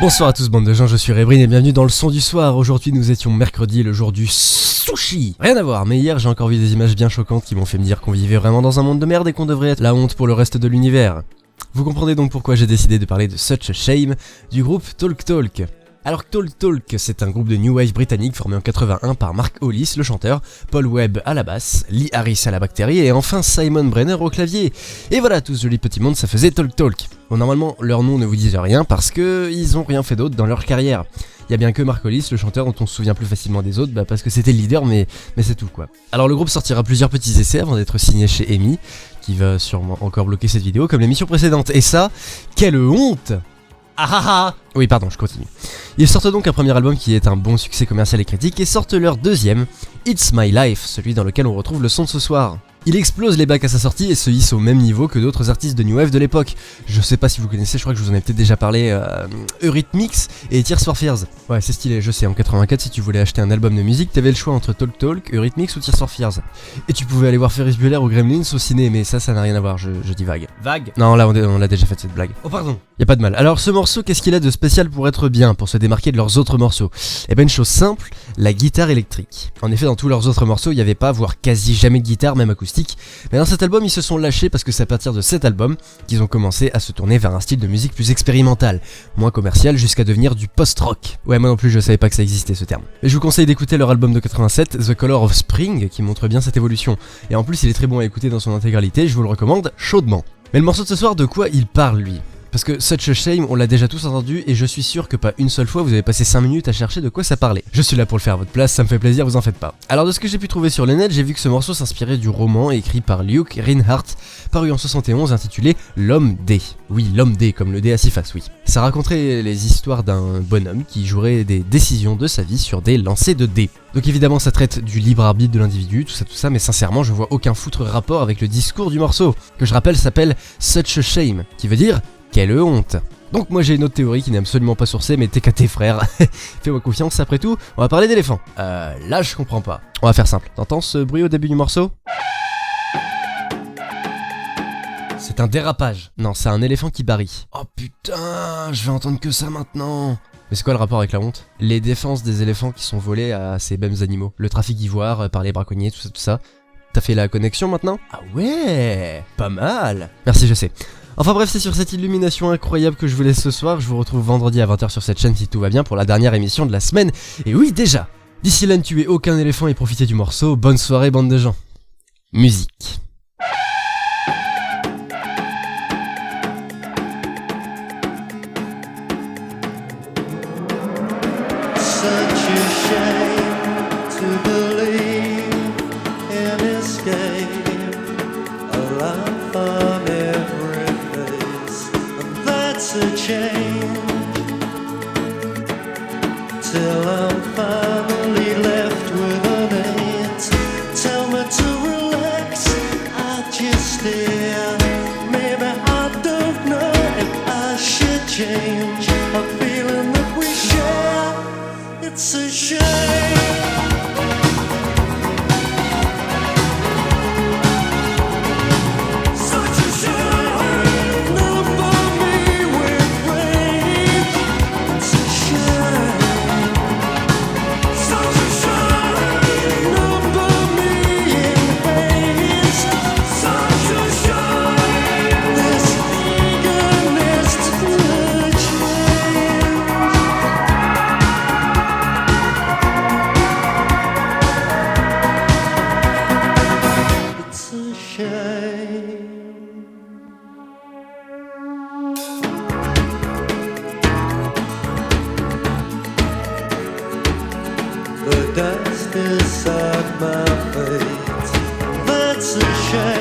Bonsoir à tous bande de gens, je suis Rebrin et bienvenue dans le son du soir. Aujourd'hui nous étions mercredi, le jour du sushi. Rien à voir, mais hier j'ai encore vu des images bien choquantes qui m'ont fait me dire qu'on vivait vraiment dans un monde de merde et qu'on devrait être la honte pour le reste de l'univers. Vous comprenez donc pourquoi j'ai décidé de parler de Such a Shame du groupe Talk Talk. Alors Talk Talk, c'est un groupe de New Wave britannique formé en 81 par Mark Hollis, le chanteur, Paul Webb à la basse, Lee Harris à la batterie et enfin Simon Brenner au clavier. Et voilà, tout ce joli petit monde, ça faisait Talk Talk. Bon, normalement, leur nom ne vous disent rien parce que ils ont rien fait d'autre dans leur carrière. Il y a bien que Mark Hollis, le chanteur dont on se souvient plus facilement des autres, parce que c'était le leader, mais c'est tout quoi. Alors le groupe sortira plusieurs petits essais avant d'être signé chez EMI, qui va sûrement encore bloquer cette vidéo comme l'émission précédente. Et ça, quelle honte! Ah ah ah! Oui pardon, je continue. Ils sortent donc un premier album qui est un bon succès commercial et critique et sortent leur deuxième, It's My Life, celui dans lequel on retrouve le son de ce soir. Il explose les bacs à sa sortie et se hisse au même niveau que d'autres artistes de New Wave de l'époque. Je sais pas si vous connaissez, je crois que je vous en ai peut-être déjà parlé, Eurythmics et Tears for Fears. Ouais, c'est stylé, je sais, en 84 si tu voulais acheter un album de musique, t'avais le choix entre Talk Talk, Eurythmics ou Tears for Fears. Et tu pouvais aller voir Ferris Bueller ou Gremlins au ciné, mais ça n'a rien à voir, je dis vague. Vague? Non, là on l'a déjà fait cette blague. Oh pardon. Y a pas de mal. Alors ce morceau, qu'est-ce qu'il a de spécial pour être bien, pour se démarquer de leurs autres morceaux? Eh ben une chose simple, la guitare électrique. En effet, dans tous leurs autres morceaux, il n'y avait pas, voire quasi jamais de guitare, même acoustique. Mais dans cet album, ils se sont lâchés parce que c'est à partir de cet album qu'ils ont commencé à se tourner vers un style de musique plus expérimental, moins commercial, jusqu'à devenir du post-rock. Ouais, moi non plus, je savais pas que ça existait ce terme. Mais je vous conseille d'écouter leur album de 87, The Color of Spring, qui montre bien cette évolution. Et en plus, il est très bon à écouter dans son intégralité, je vous le recommande chaudement. Mais le morceau de ce soir, de quoi il parle lui ? Parce que Such a Shame, on l'a déjà tous entendu et je suis sûr que pas une seule fois vous avez passé 5 minutes à chercher de quoi ça parlait. Je suis là pour le faire à votre place, ça me fait plaisir, vous en faites pas. Alors de ce que j'ai pu trouver sur le net, j'ai vu que ce morceau s'inspirait du roman écrit par Luke Reinhardt, paru en 71 intitulé L'Homme D. Oui, L'Homme D, comme le D à 6 faces, oui. Ça raconterait les histoires d'un bonhomme qui jouerait des décisions de sa vie sur des lancers de dés. Donc évidemment ça traite du libre arbitre de l'individu, tout ça, mais sincèrement je vois aucun foutre rapport avec le discours du morceau, que je rappelle s'appelle Such a Shame, qui veut dire quelle honte. Donc moi j'ai une autre théorie qui n'est absolument pas sourcée, mais t'es qu'à tes frères. Fais-moi confiance, après tout, on va parler d'éléphants. Là je comprends pas. On va faire simple. T'entends ce bruit au début du morceau ? C'est un dérapage. Non, c'est un éléphant qui barille. Oh putain, je vais entendre que ça maintenant. Mais c'est quoi le rapport avec la honte ? Les défenses des éléphants qui sont volés à ces mêmes animaux. Le trafic d'ivoire par les braconniers, tout ça. T'as fait la connexion maintenant ? Ah ouais, pas mal. Merci, je sais. Enfin bref, c'est sur cette illumination incroyable que je vous laisse ce soir. Je vous retrouve vendredi à 20h sur cette chaîne si tout va bien pour la dernière émission de la semaine. Et oui, déjà. D'ici là, ne tuez aucun éléphant et profitez du morceau. Bonne soirée, bande de gens. Musique. Such a shame to believe in escape, a laugh on every face, and that's a change. Till I'm finally left with an eight. Tell me to relax, I just stare. Maybe I don't know if I should change a feeling that we share. It's a shame. Such a shame. Number me with rage. It's a shame. Such a shame. Number me in haste. Such a shame. This eagerness to change. It's a shame. The dust inside my face, that's a shame.